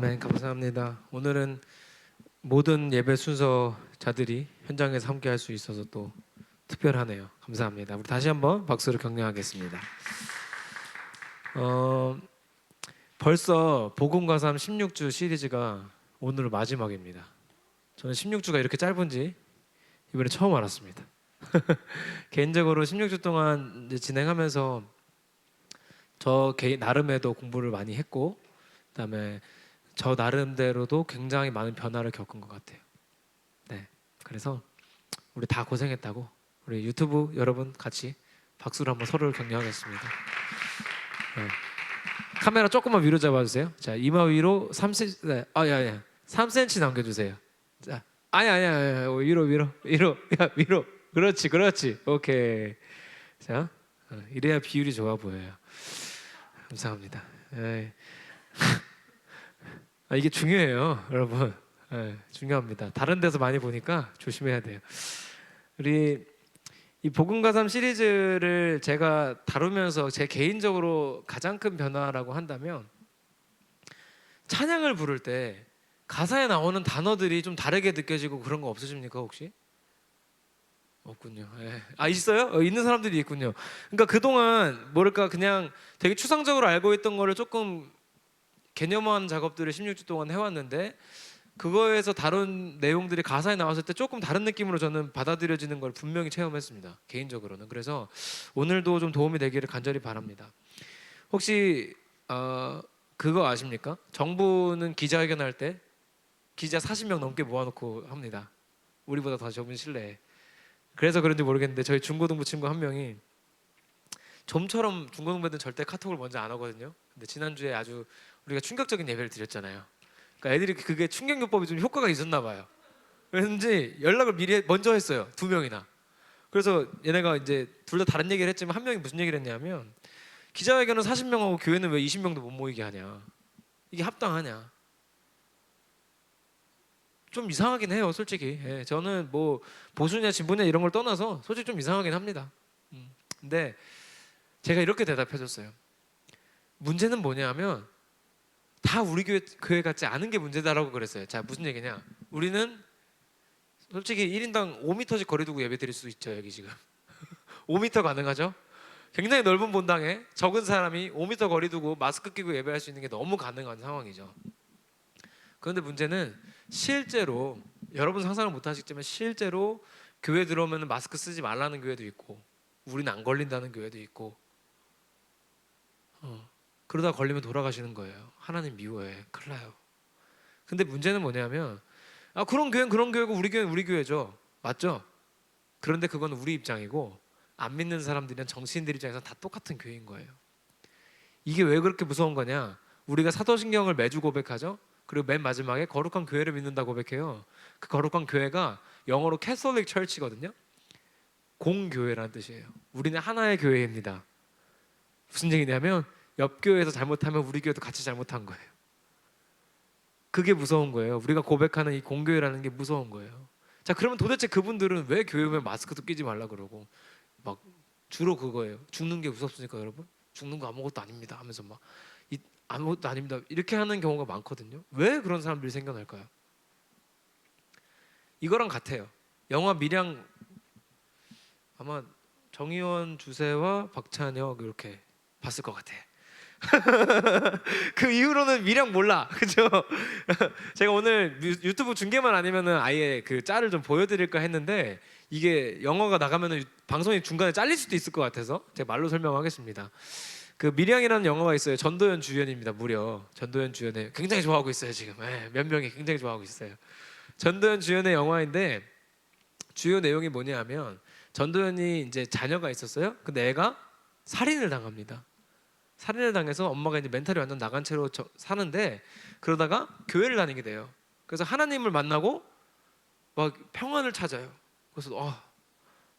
아멘. 감사합니다. 오늘은 모든 예배 순서자들이 현장에서 함께할 수 있어서 또 특별하네요. 감사합니다. 우리 다시 한번 박수로 격려하겠습니다. 벌써 복음과 삶 16주 시리즈가 오늘 마지막입니다. 저는 16주가 이렇게 짧은지 이번에 처음 알았습니다. 개인적으로 16주 동안 이제 진행하면서 저 개인 나름에도 공부를 많이 했고, 그다음에 저 나름대로도 굉장히 많은 변화를 겪은 것 같아요. 네, 그래서 우리 다 고생했다고 우리 유튜브 여러분 같이 박수로 한번 서로를 격려하겠습니다. 네. 카메라 조금만 위로 잡아주세요. 자, 이마 위로 3cm, 네. 야야, 3cm 남겨주세요. 자, 아니야, 위로, 야, 위로. 그렇지, 오케이. 자, 이래야 비율이 좋아 보여요. 감사합니다. 에이. 이게 중요해요, 여러분. 중요합니다. 다른 데서 많이 보니까 조심해야 돼요. 우리 이 복음과 삶 시리즈를 제가 다루면서 제 개인적으로 가장 큰 변화라고 한다면, 찬양을 부를 때 가사에 나오는 단어들이 좀 다르게 느껴지고 그런 거 없으십니까 혹시? 없군요. 있어요? 있는 사람들이 있군요. 그러니까 그동안 뭐랄까 그냥 되게 추상적으로 알고 있던 거를 조금 개념화한 작업들을 16주 동안 해왔는데, 그거에서 다룬 내용들이 가사에 나왔을 때 조금 다른 느낌으로 저는 받아들여지는 걸 분명히 체험했습니다, 개인적으로는. 그래서 오늘도 좀 도움이 되기를 간절히 바랍니다. 혹시 그거 아십니까? 정부는 기자회견할 때 기자 40명 넘게 모아놓고 합니다. 우리보다 더 좁은 실내에. 그래서 그런지 모르겠는데 저희 중고등부 친구 한 명이, 좀처럼 중고등부들은 절대 카톡을 먼저 안 하거든요. 근데 지난주에 아주 우리가 충격적인 예배를 드렸잖아요. 그러니까 애들이 그게 충격요법이 좀 효과가 있었나 봐요. 그런지 연락을 미리 먼저 했어요, 2명이나. 그래서 얘네가 이제 둘 다 다른 얘기를 했지만 한 명이 무슨 얘기를 했냐면, 기자회견은 40명하고 교회는 왜 20명도 못 모이게 하냐, 이게 합당하냐. 좀 이상하긴 해요, 솔직히. 저는 뭐 보수냐 진보냐 이런 걸 떠나서 솔직히 좀 이상하긴 합니다. 근데 제가 이렇게 대답해줬어요. 문제는 뭐냐면 다 우리 교회 같지 않은 게 문제다라고 그랬어요. 자, 무슨 얘기냐? 우리는 솔직히 1인당 5m씩 거리 두고 예배 드릴 수 있죠. 여기 지금 5m 가능하죠? 굉장히 넓은 본당에 적은 사람이 5m 거리 두고 마스크 끼고 예배할 수 있는 게 너무 가능한 상황이죠. 그런데 문제는 실제로 여러분 상상을 못 하시겠지만, 실제로 교회 들어오면 마스크 쓰지 말라는 교회도 있고, 우리는 안 걸린다는 교회도 있고, 그러다 걸리면 돌아가시는 거예요. 하나님 미워해. 큰일 나요. 근데 문제는 뭐냐면, 그런 교회는 그런 교회고 우리 교회는 우리 교회죠. 맞죠? 그런데 그건 우리 입장이고, 안 믿는 사람들이랑 정치인들 입장에서 다 똑같은 교회인 거예요. 이게 왜 그렇게 무서운 거냐? 우리가 사도신경을 매주 고백하죠. 그리고 맨 마지막에 거룩한 교회를 믿는다 고백해요. 그 거룩한 교회가 영어로 캐톨릭 철치거든요. 공교회라는 뜻이에요. 우리는 하나의 교회입니다. 무슨 얘기냐면 옆 교회에서 잘못하면 우리 교회도 같이 잘못한 거예요. 그게 무서운 거예요. 우리가 고백하는 이 공교회라는 게 무서운 거예요. 자, 그러면 도대체 그분들은 왜 교회 오면 마스크도 끼지 말라 그러고, 막 주로 그거예요. 죽는 게 무섭습니까, 여러분? 죽는 거 아무것도 아닙니다 하면서 막 아무것도 아닙니다 이렇게 하는 경우가 많거든요. 왜 그런 사람들이 생겨날까요? 이거랑 같아요. 영화 밀양, 아마 정의원 주세와 박찬혁 이렇게 봤을 것 같아. 그 이후로는 밀양 몰라, 그죠? 제가 오늘 유튜브 중계만 아니면은 아예 그 짤을 좀 보여드릴까 했는데, 이게 영화가 나가면은 방송이 중간에 잘릴 수도 있을 것 같아서 제가 말로 설명하겠습니다. 그 밀양이라는 영화가 있어요. 전도연 주연입니다. 무려 전도연 주연의, 굉장히 좋아하고 있어요 지금. 몇 명이 굉장히 좋아하고 있어요. 전도연 주연의 영화인데, 주요 내용이 뭐냐면 전도연이 이제 자녀가 있었어요. 근데 애가 살인을 당합니다. 살인을 당해서 엄마가 이제 멘탈이 완전 나간 채로 사는데, 그러다가 교회를 다니게 돼요. 그래서 하나님을 만나고 막 평안을 찾아요. 그래서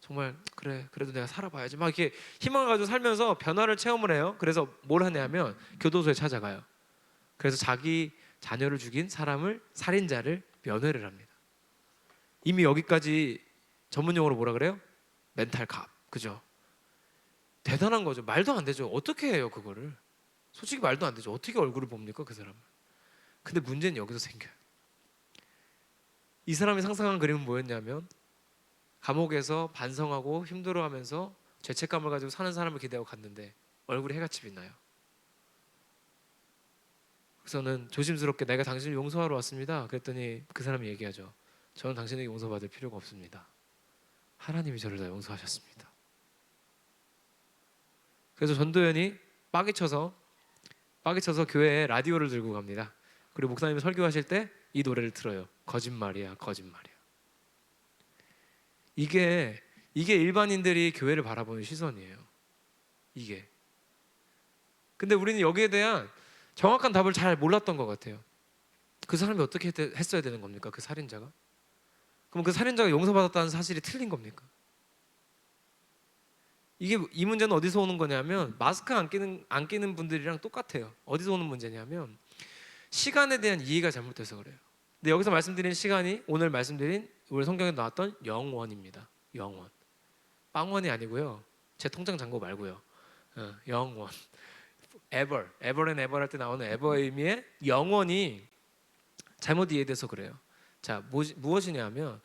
정말 그래, 그래도 내가 살아봐야지 막 이렇게 희망을 가지고 살면서 변화를 체험을 해요. 그래서 뭘 하냐면 교도소에 찾아가요. 그래서 자기 자녀를 죽인 사람을, 살인자를 면회를 합니다. 이미 여기까지 전문 용어로 뭐라 그래요? 멘탈 갑, 그죠? 대단한 거죠. 말도 안 되죠. 어떻게 해요 그거를? 솔직히 말도 안 되죠. 어떻게 얼굴을 봅니까 그 사람을? 근데 문제는 여기서 생겨요. 이 사람이 상상한 그림은 뭐였냐면 감옥에서 반성하고 힘들어하면서 죄책감을 가지고 사는 사람을 기대하고 갔는데 얼굴에 해같이 빛나요. 그래서는 조심스럽게 내가 당신을 용서하러 왔습니다. 그랬더니 그 사람이 얘기하죠. 저는 당신에게 용서받을 필요가 없습니다. 하나님이 저를 다 용서하셨습니다. 그래서 전도연이 빠개쳐서 교회에 라디오를 들고 갑니다. 그리고 목사님이 설교하실 때 이 노래를 틀어요. 거짓말이야, 거짓말이야. 이게 일반인들이 교회를 바라보는 시선이에요. 이게. 근데 우리는 여기에 대한 정확한 답을 잘 몰랐던 것 같아요. 그 사람이 어떻게 했어야 되는 겁니까? 그 살인자가? 그럼 그 살인자가 용서받았다는 사실이 틀린 겁니까? 이 문제는 어디서 오는 거냐면 마스크 안 끼는 분들이랑 똑같아요. 어디서 오는 문제냐면 시간에 대한 이해가 잘못돼서 그래요. 근데 여기서 말씀드린 시간이 오늘 말씀드린 우리 성경에 나왔던 영원입니다. 영원. 빵원이 아니고요. 제 통장 잔고 말고요. 영원. ever and ever 할 때 나오는 ever의 의미의 영원이 잘못 이해돼서 그래요. 자, 무엇이냐면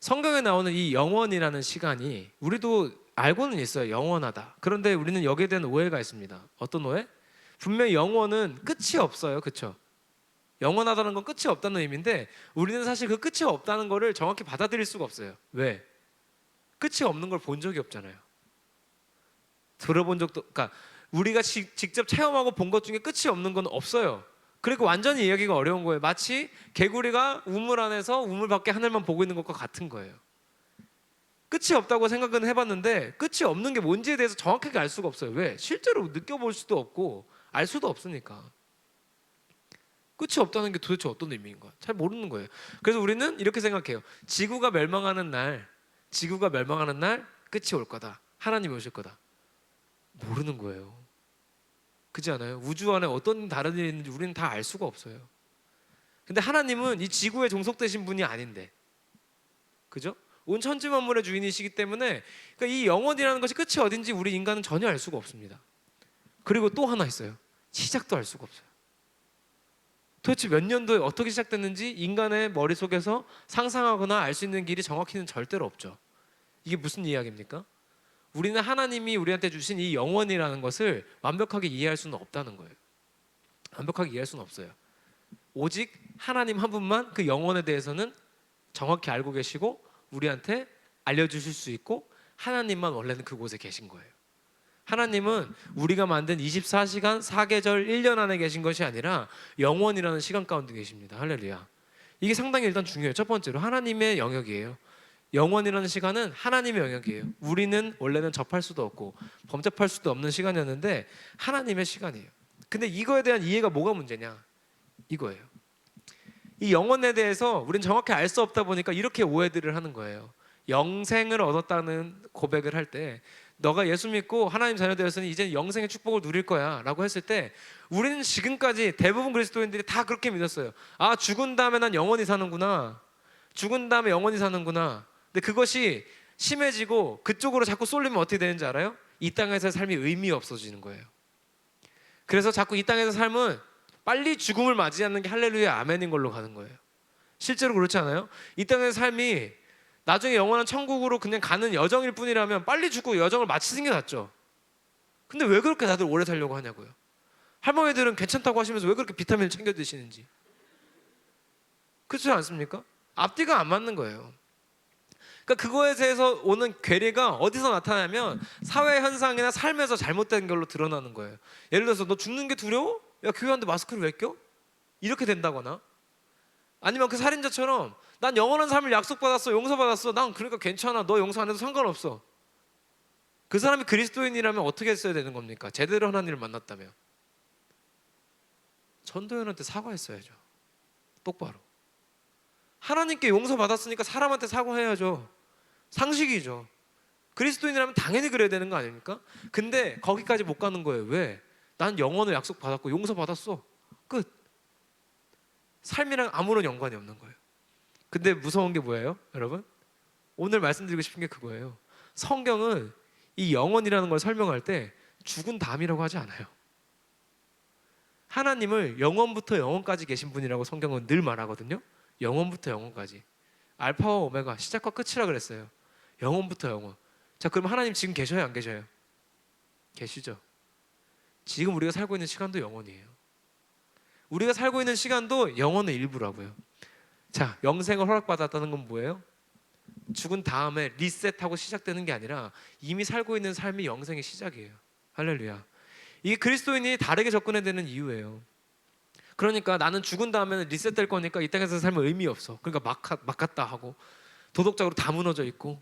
성경에 나오는 이 영원이라는 시간이 우리도 알고는 있어요. 영원하다. 그런데 우리는 여기에 대한 오해가 있습니다. 어떤 오해? 분명히 영원은 끝이 없어요. 그렇죠? 영원하다는 건 끝이 없다는 의미인데 우리는 사실 그 끝이 없다는 거를 정확히 받아들일 수가 없어요. 왜? 끝이 없는 걸 본 적이 없잖아요. 들어본 적도, 그러니까 우리가 직접 체험하고 본 것 중에 끝이 없는 건 없어요. 그리고 완전히 이야기가 어려운 거예요. 마치 개구리가 우물 안에서 우물 밖에 하늘만 보고 있는 것과 같은 거예요. 끝이 없다고 생각은 해봤는데 끝이 없는 게 뭔지에 대해서 정확하게 알 수가 없어요. 왜? 실제로 느껴볼 수도 없고 알 수도 없으니까. 끝이 없다는 게 도대체 어떤 의미인가? 잘 모르는 거예요. 그래서 우리는 이렇게 생각해요. 지구가 멸망하는 날 끝이 올 거다. 하나님이 오실 거다. 모르는 거예요. 그렇지 않아요? 우주 안에 어떤 다른 일이 있는지 우리는 다 알 수가 없어요. 근데 하나님은 이 지구에 종속되신 분이 아닌데, 그죠? 온 천지 만물의 주인이시기 때문에 그러니까 이 영원이라는 것이 끝이 어딘지 우리 인간은 전혀 알 수가 없습니다. 그리고 또 하나 있어요. 시작도 알 수가 없어요. 도대체 몇 년도에 어떻게 시작됐는지 인간의 머릿속에서 상상하거나 알 수 있는 길이 정확히는 절대로 없죠. 이게 무슨 이야기입니까? 우리는 하나님이 우리한테 주신 이 영원이라는 것을 완벽하게 이해할 수는 없다는 거예요. 완벽하게 이해할 수는 없어요. 오직 하나님 한 분만 그 영원에 대해서는 정확히 알고 계시고 우리한테 알려주실 수 있고 하나님만 원래는 그곳에 계신 거예요. 하나님은 우리가 만든 24시간 4계절 1년 안에 계신 것이 아니라 영원이라는 시간 가운데 계십니다. 할렐루야. 이게 상당히 일단 중요해요. 첫 번째로 하나님의 영역이에요. 영원이라는 시간은 하나님의 영역이에요. 우리는 원래는 접할 수도 없고 범접할 수도 없는 시간이었는데 하나님의 시간이에요. 근데 이거에 대한 이해가 뭐가 문제냐? 이거예요. 이 영혼에 대해서 우리는 정확히 알 수 없다 보니까 이렇게 오해들을 하는 거예요. 영생을 얻었다는 고백을 할 때 너가 예수 믿고 하나님 자녀 되었으니 이제 영생의 축복을 누릴 거야 라고 했을 때 우리는 지금까지 대부분 그리스도인들이 다 그렇게 믿었어요. 아, 죽은 다음에 난 영원히 사는구나. 죽은 다음에 영원히 사는구나. 근데 그것이 심해지고 그쪽으로 자꾸 쏠리면 어떻게 되는지 알아요? 이 땅에서의 삶이 의미 없어지는 거예요. 그래서 자꾸 이 땅에서 삶은 빨리 죽음을 맞이하는 게 할렐루야 아멘인 걸로 가는 거예요. 실제로 그렇지 않아요? 이 땅의 삶이 나중에 영원한 천국으로 그냥 가는 여정일 뿐이라면 빨리 죽고 여정을 마치는 게 낫죠. 근데 왜 그렇게 다들 오래 살려고 하냐고요. 할머니들은 괜찮다고 하시면서 왜 그렇게 비타민을 챙겨 드시는지. 그렇지 않습니까? 앞뒤가 안 맞는 거예요. 그러니까 그거에 대해서 오는 괴리가 어디서 나타나면 사회 현상이나 삶에서 잘못된 걸로 드러나는 거예요. 예를 들어서 너 죽는 게 두려워? 야, 교회 왔는데 마스크를 왜 껴? 이렇게 된다거나 아니면 그 살인자처럼 난 영원한 삶을 약속받았어, 용서받았어, 난 그러니까 괜찮아, 너 용서 안 해도 상관없어. 그 사람이 그리스도인이라면 어떻게 했어야 되는 겁니까? 제대로 하나님을 만났다면 전도연한테 사과했어야죠. 똑바로. 하나님께 용서받았으니까 사람한테 사과해야죠. 상식이죠. 그리스도인이라면 당연히 그래야 되는 거 아닙니까? 근데 거기까지 못 가는 거예요. 왜? 난 영원을 약속받았고 용서받았어. 끝. 삶이랑 아무런 연관이 없는 거예요. 근데 무서운 게 뭐예요? 여러분? 오늘 말씀드리고 싶은 게 그거예요. 성경은 이 영원이라는 걸 설명할 때 죽은 다음이라고 하지 않아요. 하나님을 영원부터 영원까지 계신 분이라고 성경은 늘 말하거든요. 영원부터 영원까지. 알파와 오메가, 시작과 끝이라 그랬어요. 영원부터 영원. 자, 그럼 하나님 지금 계셔요, 안 계셔요? 계시죠. 지금 우리가 살고 있는 시간도 영원이에요. 우리가 살고 있는 시간도 영혼의 일부라고요. 자, 영생을 허락받았다는 건 뭐예요? 죽은 다음에 리셋하고 시작되는 게 아니라 이미 살고 있는 삶이 영생의 시작이에요. 할렐루야. 이게 그리스도인이 다르게 접근해야 되는 이유예요. 그러니까 나는 죽은 다음에는 리셋될 거니까 이 땅에서 살면 의미 없어. 그러니까 막 갔다 하고 도덕적으로 다 무너져 있고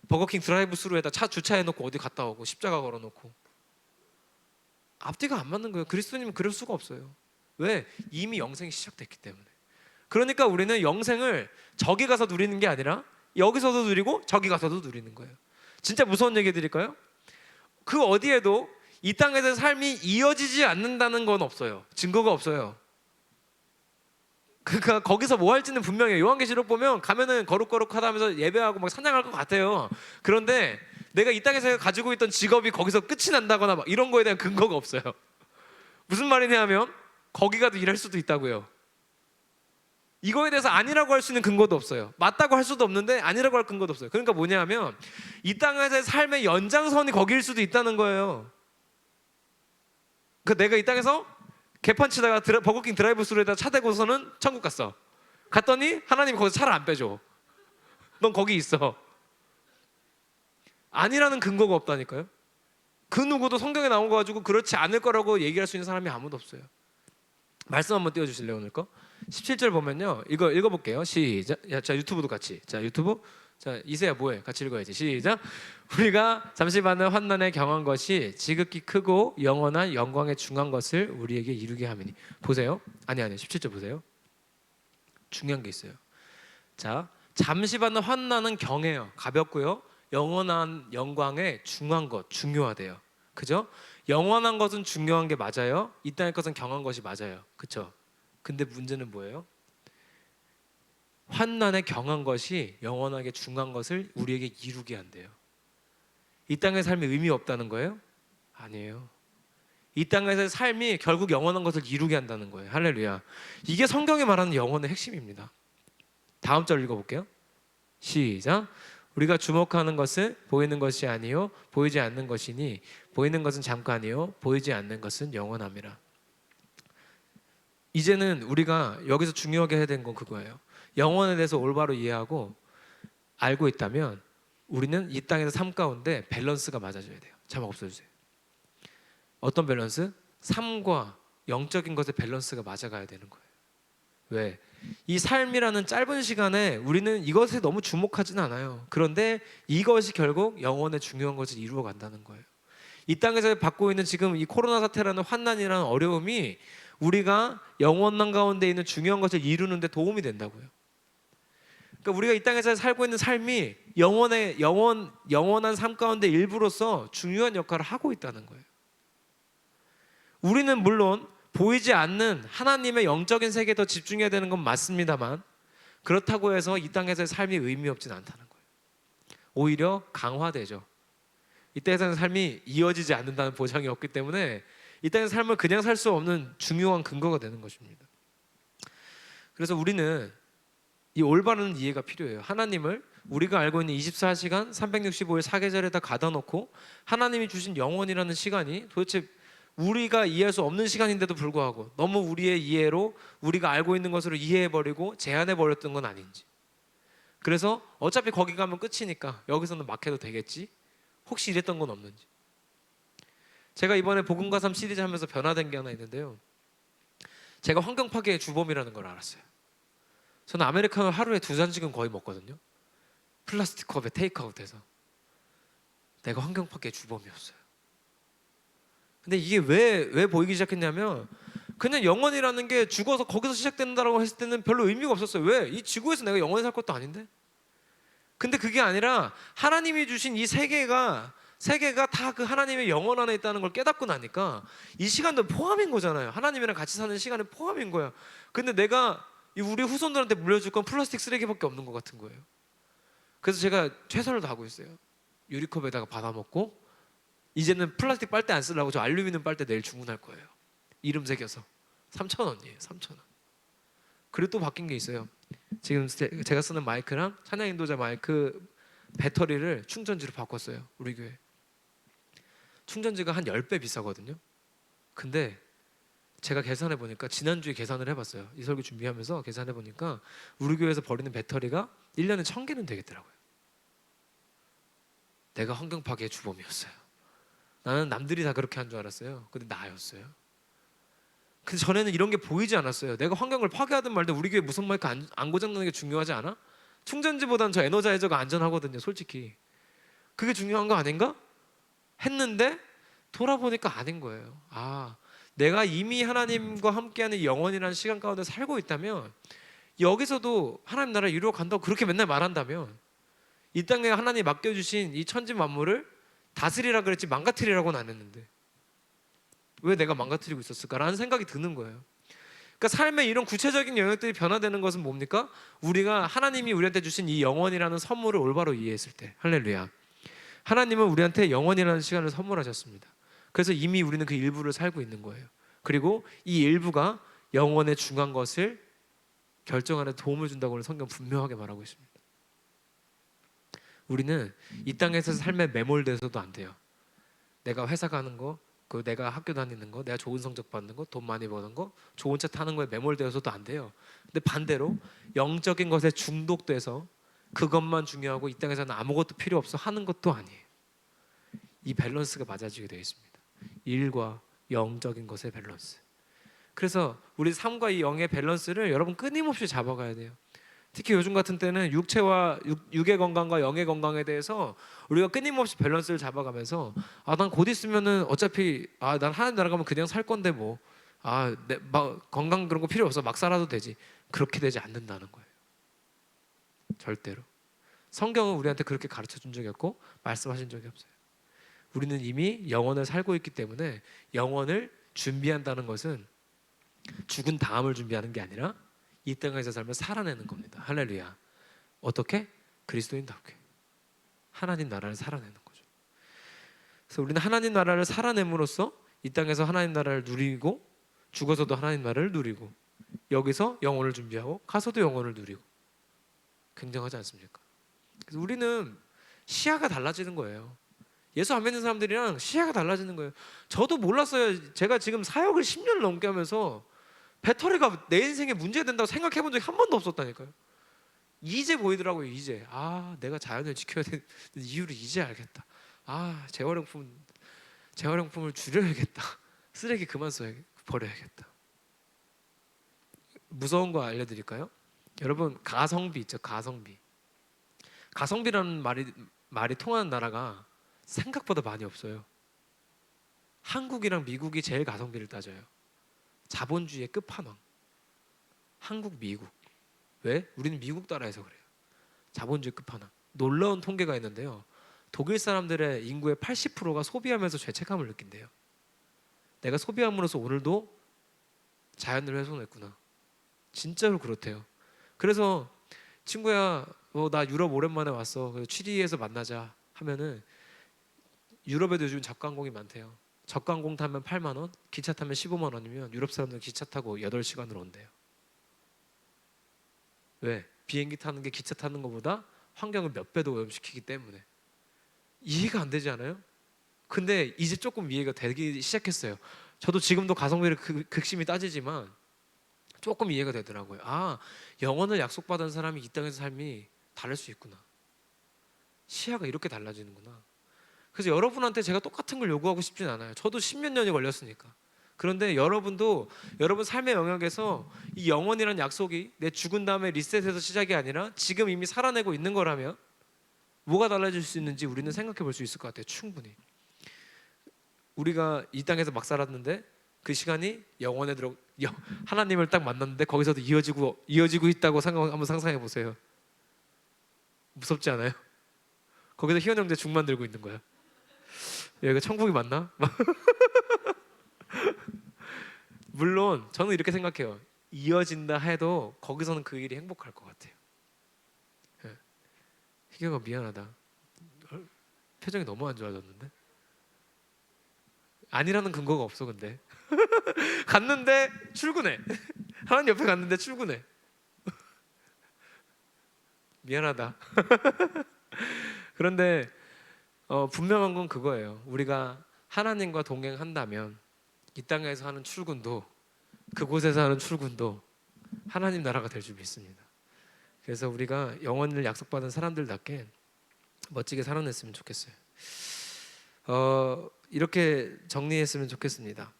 버거킹 드라이브 스루에다 차 주차해놓고 어디 갔다 오고 십자가 걸어놓고 앞뒤가 안 맞는 거예요. 그리스도님은 그럴 수가 없어요. 왜? 이미 영생이 시작됐기 때문에. 그러니까 우리는 영생을 저기 가서 누리는 게 아니라 여기서도 누리고 저기 가서도 누리는 거예요. 진짜 무서운 얘기 드릴까요? 그 어디에도 이 땅에서 삶이 이어지지 않는다는 건 없어요. 증거가 없어요. 그러니까 거기서 뭐 할지는 분명해요. 요한계시록 보면 가면은 거룩거룩하다 하면서 예배하고 막 찬양할 것 같아요. 그런데 내가 이 땅에서 가지고 있던 직업이 거기서 끝이 난다거나 막 이런 거에 대한 근거가 없어요. 무슨 말이냐 하면 거기 가도 일할 수도 있다고요. 이거에 대해서 아니라고 할 수 있는 근거도 없어요. 맞다고 할 수도 없는데 아니라고 할 근거도 없어요. 그러니까 뭐냐 하면 이 땅에서의 삶의 연장선이 거기일 수도 있다는 거예요. 그 내가 이 땅에서 개판 치다가 버거킹 드라이브 스루에다 차 대고서는 천국 갔어. 갔더니 하나님이 거기서 차를 안 빼줘. 넌 거기 있어. 아니라는 근거가 없다니까요. 그 누구도 성경에 나온 거 가지고 그렇지 않을 거라고 얘기할 수 있는 사람이 아무도 없어요. 말씀 한번 띄워주실래요? 오늘 거 17절 보면요, 이거 읽어볼게요. 시작. 자, 유튜브도 같이. 자, 유튜브. 자, 이세야 뭐해? 같이 읽어야지. 시작. 우리가 잠시 받는 환난에 경한 것이 지극히 크고 영원한 영광에 중한 것을 우리에게 이루게 함이니. 보세요. 아니 17절 보세요. 중요한 게 있어요. 자, 잠시 받는 환난은 경해요. 가볍고요. 영원한 영광에 중한 것, 중요하대요. 그죠? 영원한 것은 중요한 게 맞아요. 이 땅의 것은 경한 것이 맞아요. 그렇죠? 근데 문제는 뭐예요? 환난에 경한 것이 영원하게 중한 것을 우리에게 이루게 한대요. 이 땅의 삶이 의미 없다는 거예요? 아니에요. 이 땅에서의 삶이 결국 영원한 것을 이루게 한다는 거예요. 할렐루야. 이게 성경이 말하는 영혼의 핵심입니다. 다음 절 읽어볼게요. 시작. 우리가 주목하는 것은 보이는 것이 아니요 보이지 않는 것이니 보이는 것은 잠깐이요 보이지 않는 것은 영원함이라. 이제는 우리가 여기서 중요하게 해야 되는 건 그거예요. 영혼에 대해서 올바로 이해하고 알고 있다면 우리는 이 땅에서 삶 가운데 밸런스가 맞아져야 돼요. 자막 없어주세요. 어떤 밸런스? 삶과 영적인 것의 밸런스가 맞아가야 되는 거예요. 왜? 이 삶이라는 짧은 시간에 우리는 이것에 너무 주목하지는 않아요. 그런데 이것이 결국 영혼의 중요한 것을 이루어 간다는 거예요. 이 땅에서 받고 있는 지금 이 코로나 사태라는 환난이라는 어려움이 우리가 영원한 가운데 있는 중요한 것을 이루는 데 도움이 된다고요. 그러니까 우리가 이 땅에서 살고 있는 삶이 영원한 삶 가운데 일부로서 중요한 역할을 하고 있다는 거예요. 우리는 물론 보이지 않는 하나님의 영적인 세계에 더 집중해야 되는 건 맞습니다만 그렇다고 해서 이 땅에서의 삶이 의미 없진 않다는 거예요. 오히려 강화되죠. 이 땅에서의 삶이 이어지지 않는다는 보장이 없기 때문에 이 땅의 삶을 그냥 살 수 없는 중요한 근거가 되는 것입니다. 그래서 우리는 이 올바른 이해가 필요해요. 하나님을 우리가 알고 있는 24시간 365일 사계절에다 가다 놓고 하나님이 주신 영원이라는 시간이 도대체 우리가 이해할 수 없는 시간인데도 불구하고 너무 우리의 이해로 우리가 알고 있는 것으로 이해해버리고 제한해버렸던 건 아닌지, 그래서 어차피 거기 가면 끝이니까 여기서는 막 해도 되겠지, 혹시 이랬던 건 없는지. 제가 이번에 복음과 삶 시리즈 하면서 변화된 게 하나 있는데요, 제가 환경 파괴의 주범이라는 걸 알았어요. 저는 아메리카노 하루에 2잔씩은 거의 먹거든요. 플라스틱 컵에 테이크아웃해서. 내가 환경 파괴의 주범이었어요. 근데 이게 왜 보이기 시작했냐면 그냥 영원이라는 게 죽어서 거기서 시작된다라고 했을 때는 별로 의미가 없었어요. 왜? 이 지구에서 내가 영원히 살 것도 아닌데. 근데 그게 아니라 하나님이 주신 이 세계가 다 그 하나님의 영원 안에 있다는 걸 깨닫고 나니까 이 시간도 포함인 거잖아요. 하나님이랑 같이 사는 시간은 포함인 거야. 근데 내가 우리 후손들한테 물려줄 건 플라스틱 쓰레기밖에 없는 것 같은 거예요. 그래서 제가 최선을 다하고 있어요. 유리컵에다가 받아먹고 이제는 플라스틱 빨대 안 쓰려고 저 알루미늄 빨대 내일 주문할 거예요. 이름 새겨서. 3,000원이에요. 3,000원. 그리고 또 바뀐 게 있어요. 지금 제가 쓰는 마이크랑 찬양 인도자 마이크 배터리를 충전지로 바꿨어요. 우리 교회. 충전지가 한 10배 비싸거든요. 근데 제가 계산해 보니까 지난주에 계산을 해봤어요. 이 설교 준비하면서 계산해 보니까 우리 교회에서 버리는 배터리가 1년에 1,000개는 되겠더라고요. 내가 환경 파괴의 주범이었어요. 나는 남들이 다 그렇게 한 줄 알았어요. 근데 나였어요. 근데 전에는 이런 게 보이지 않았어요. 내가 환경을 파괴하든 말든 우리 교회 무선 마이크 안 고장나는 게 중요하지 않아? 충전지보다는 저 에너자이저가 안전하거든요. 솔직히. 그게 중요한 거 아닌가? 했는데 돌아보니까 아닌 거예요. 아, 내가 이미 하나님과 함께하는 영원이라는 시간 가운데 살고 있다면, 여기서도 하나님 나라 이루어 간다고 그렇게 맨날 말한다면, 이 땅에 하나님이 맡겨주신 이 천지 만물을 다스리라 그랬지 망가뜨리라고는 안 했는데 왜 내가 망가뜨리고 있었을까라는 생각이 드는 거예요. 그러니까 삶의 이런 구체적인 영역들이 변화되는 것은 뭡니까? 우리가 하나님이 우리한테 주신 이 영원이라는 선물을 올바로 이해했을 때. 할렐루야. 하나님은 우리한테 영원이라는 시간을 선물하셨습니다. 그래서 이미 우리는 그 일부를 살고 있는 거예요. 그리고 이 일부가 영원에 중요한 것을 결정하는 데 도움을 준다고 성경 분명하게 말하고 있습니다. 우리는 이 땅에서 삶에 매몰돼서도 안 돼요. 내가 회사 가는 거, 내가 학교 다니는 거, 내가 좋은 성적 받는 거, 돈 많이 버는 거, 좋은 차 타는 거에 매몰되어서도 안 돼요. 근데 반대로 영적인 것에 중독돼서 그것만 중요하고 이 땅에서는 아무것도 필요 없어 하는 것도 아니에요. 이 밸런스가 맞아지게 되어 있습니다. 일과 영적인 것의 밸런스. 그래서 우리 삶과 이 영의 밸런스를 여러분 끊임없이 잡아가야 돼요. 특히 요즘 같은 때는 육체와 육의 건강과 영의 건강에 대해서 우리가 끊임없이 밸런스를 잡아가면서, 아, 난 곧 있으면은 어차피 난 하나님 나라 가면 그냥 살 건데 뭐, 건강 그런 거 필요 없어, 막 살아도 되지. 그렇게 되지 않는다는 거예요. 절대로. 성경은 우리한테 그렇게 가르쳐 준 적이 없고 말씀하신 적이 없어요. 우리는 이미 영원을 살고 있기 때문에 영원을 준비한다는 것은 죽은 다음을 준비하는 게 아니라 이 땅에서 삶을 살아내는 겁니다. 할렐루야. 어떻게? 그리스도인답게 하나님 나라를 살아내는 거죠. 그래서 우리는 하나님 나라를 살아냄으로써 이 땅에서 하나님 나라를 누리고, 죽어서도 하나님 나라를 누리고, 여기서 영혼을 준비하고 가서도 영혼을 누리고. 굉장하지 않습니까? 그래서 우리는 시야가 달라지는 거예요. 예수 안 믿는 사람들이랑 시야가 달라지는 거예요. 저도 몰랐어요. 제가 지금 사역을 10년을 넘게 하면서 배터리가 내 인생에 문제된다고 생각해 본 적이 한 번도 없었다니까요. 이제 보이더라고요. 이제 내가 자연을 지켜야 되는 이유를 이제 알겠다. 재활용품을 줄여야겠다. 쓰레기 그만 버려야겠다. 무서운 거 알려드릴까요? 여러분, 가성비 있죠. 가성비라는 말이 통하는 나라가 생각보다 많이 없어요. 한국이랑 미국이 제일 가성비를 따져요. 자본주의의 끝판왕. 한국, 미국. 왜? 우리는 미국 따라해서 그래요. 자본주의 끝판왕. 놀라운 통계가 있는데요. 독일 사람들의 인구의 80%가 소비하면서 죄책감을 느낀대요. 내가 소비함으로써 오늘도 자연을 훼손했구나. 진짜로 그렇대요. 그래서 친구야, 나 유럽 오랜만에 왔어. 그래서 취리에서 만나자 하면은, 유럽에도 요즘 저가항공이 많대요. 저가항공 타면 8만 원, 기차 타면 15만 원이면 유럽 사람들은 기차 타고 8시간으로 온대요. 왜? 비행기 타는 게 기차 타는 것보다 환경을 몇 배도 오염시키기 때문에. 이해가 안 되지 않아요? 근데 이제 조금 이해가 되기 시작했어요. 저도 지금도 가성비를 극심히 따지지만 조금 이해가 되더라고요. 영원을 약속받은 사람이 이 땅에서 삶이 다를 수 있구나. 시야가 이렇게 달라지는구나. 그래서 여러분한테 제가 똑같은 걸 요구하고 싶진 않아요. 저도 10몇 년이 걸렸으니까. 그런데 여러분도 여러분 삶의 영역에서 이 영원이라는 약속이 내 죽은 다음에 리셋해서 시작이 아니라 지금 이미 살아내고 있는 거라면 뭐가 달라질 수 있는지 우리는 생각해 볼 수 있을 것 같아요. 충분히. 우리가 이 땅에서 막 살았는데 그 시간이 영원에 하나님을 딱 만났는데 거기서도 이어지고 있다고 한번 상상해 보세요. 무섭지 않아요? 거기서 희원 형제 죽만 들고 있는 거야. 여기가 천국이 맞나? 물론 저는 이렇게 생각해요. 이어진다 해도 거기서는 그 일이 행복할 것 같아요. 희경아, 미안하다. 표정이 너무 안 좋아졌는데? 아니라는 근거가 없어. 근데 갔는데 출근해. 하나님 옆에 갔는데 출근해. 미안하다. 그런데 분명한 건 그거예요. 우리가 하나님과 동행한다면 이 땅에서 하는 출근도, 그곳에서 하는 출근도 하나님 나라가 될 줄 믿습니다. 그래서 우리가 영혼을 약속받은 사람들답게 멋지게 살아냈으면 좋겠어요. 이렇게 정리했으면 좋겠습니다.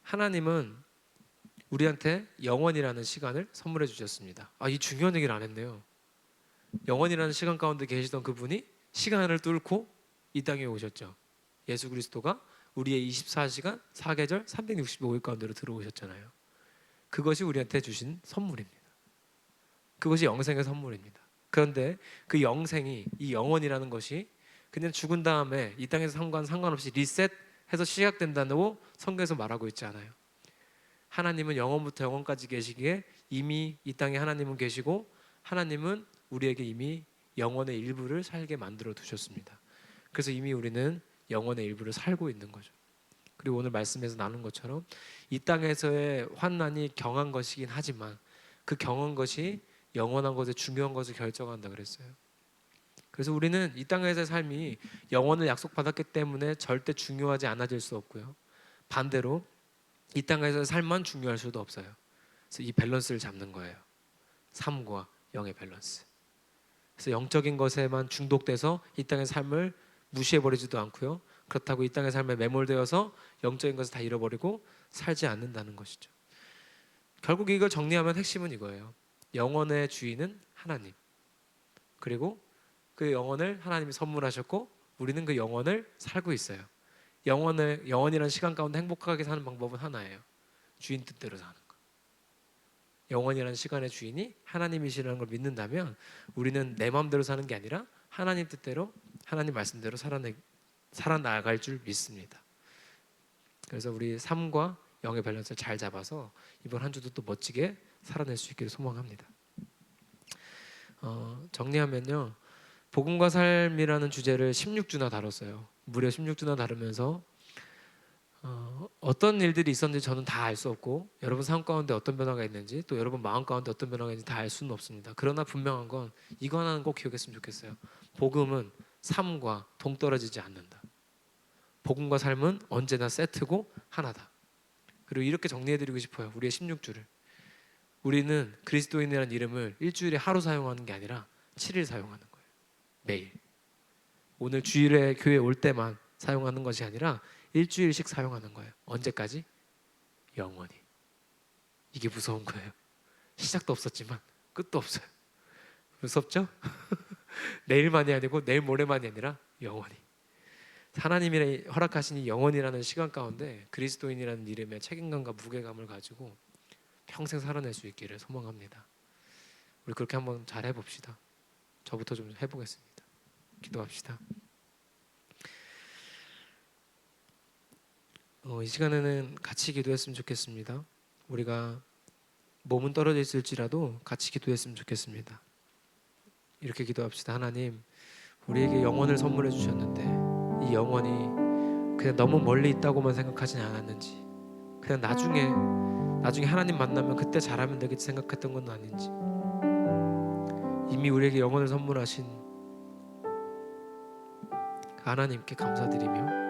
하나님은 우리한테 영원이라는 시간을 선물해 주셨습니다. 이 중요한 얘기를 안 했네요. 영원이라는 시간 가운데 계시던 그분이 시간을 뚫고 이 땅에 오셨죠. 예수 그리스도가 우리의 24시간 4계절 365일 가운데로 들어오셨잖아요. 그것이 우리한테 주신 선물입니다. 그것이 영생의 선물입니다. 그런데 그 영생이, 이 영원이라는 것이 그냥 죽은 다음에 이 땅에서 상관없이 리셋해서 시작된다고 성경에서 말하고 있지 않아요. 하나님은 영원부터 영원까지 계시기에 이미 이 땅에 하나님은 계시고, 하나님은 우리에게 이미 영원의 일부를 살게 만들어 두셨습니다. 그래서 이미 우리는 영원의 일부를 살고 있는 거죠. 그리고 오늘 말씀에서 나눈 것처럼 이 땅에서의 환난이 경한 것이긴 하지만 그 경한 것이 영원한 것에 중요한 것을 결정한다 그랬어요. 그래서 우리는 이 땅에서의 삶이 영원을 약속받았기 때문에 절대 중요하지 않아질 수 없고요. 반대로 이 땅에서의 삶만 중요할 수도 없어요. 그래서 이 밸런스를 잡는 거예요. 삶과 영의 밸런스. 그래서 영적인 것에만 중독돼서 이 땅의 삶을 무시해버리지도 않고요. 그렇다고 이 땅의 삶에 매몰되어서 영적인 것을 다 잃어버리고 살지 않는다는 것이죠. 결국 이걸 정리하면 핵심은 이거예요. 영혼의 주인은 하나님. 그리고 그 영혼을 하나님이 선물하셨고 우리는 그 영혼을 살고 있어요. 영혼이라는 시간 가운데 행복하게 사는 방법은 하나예요. 주인 뜻대로 사는 거. 영혼이라는 시간의 주인이 하나님이시라는 걸 믿는다면 우리는 내 마음대로 사는 게 아니라 하나님 뜻대로, 하나님 말씀대로 살아나갈 줄 믿습니다. 그래서 우리 삶과 영의 밸런스를 잘 잡아서 이번 한 주도 또 멋지게 살아낼 수 있기를 소망합니다. 정리하면요, 복음과 삶이라는 주제를 16주나 다뤘어요. 무려 16주나 다루면서 어떤 일들이 있었는지 저는 다 알 수 없고, 여러분 삶 가운데 어떤 변화가 있는지, 또 여러분 마음 가운데 어떤 변화가 있는지 다 알 수는 없습니다. 그러나 분명한 건 이거 하나는 꼭 기억했으면 좋겠어요. 복음은 삶과 동떨어지지 않는다. 복음과 삶은 언제나 세트고 하나다. 그리고 이렇게 정리해드리고 싶어요. 우리의 16주를. 우리는 그리스도인이라는 이름을 일주일에 하루 사용하는 게 아니라 7일 사용하는 거예요. 매일. 오늘 주일에 교회 올 때만 사용하는 것이 아니라 일주일씩 사용하는 거예요. 언제까지? 영원히. 이게 무서운 거예요. 시작도 없었지만 끝도 없어요. 무섭죠? 내일만이 아니고 내일 모레만이 아니라 영원히. 하나님이 허락하신 이 영원이라는 시간 가운데 그리스도인이라는 이름의 책임감과 무게감을 가지고 평생 살아낼 수 있기를 소망합니다. 우리 그렇게 한번 잘 해봅시다. 저부터 좀 해보겠습니다. 기도합시다. 이 시간에는 같이 기도했으면 좋겠습니다. 우리가 몸은 떨어져 있을지라도 같이 기도했으면 좋겠습니다. 이렇게 기도합시다. 하나님, 우리에게 영혼을 선물해 주셨는데 이 영혼이 그냥 너무 멀리 있다고만 생각하지 않았는지, 그냥 나중에 하나님 만나면 그때 잘하면 되겠지 생각했던 건 아닌지, 이미 우리에게 영혼을 선물하신 그 하나님께 감사드리며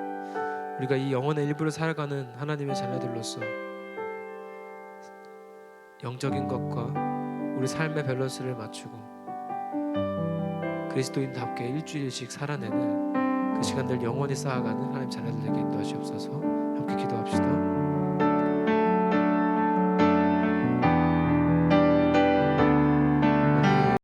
우리가 이 영혼의 일부를 살아가는 하나님의 자녀들로서 영적인 것과 우리 삶의 밸런스를 맞추고 그리스도인답게 일주일씩 살아내는 그 시간들 영원히 쌓아가는 하나님 자녀들에게 인도하시옵소서. 함께 기도합시다.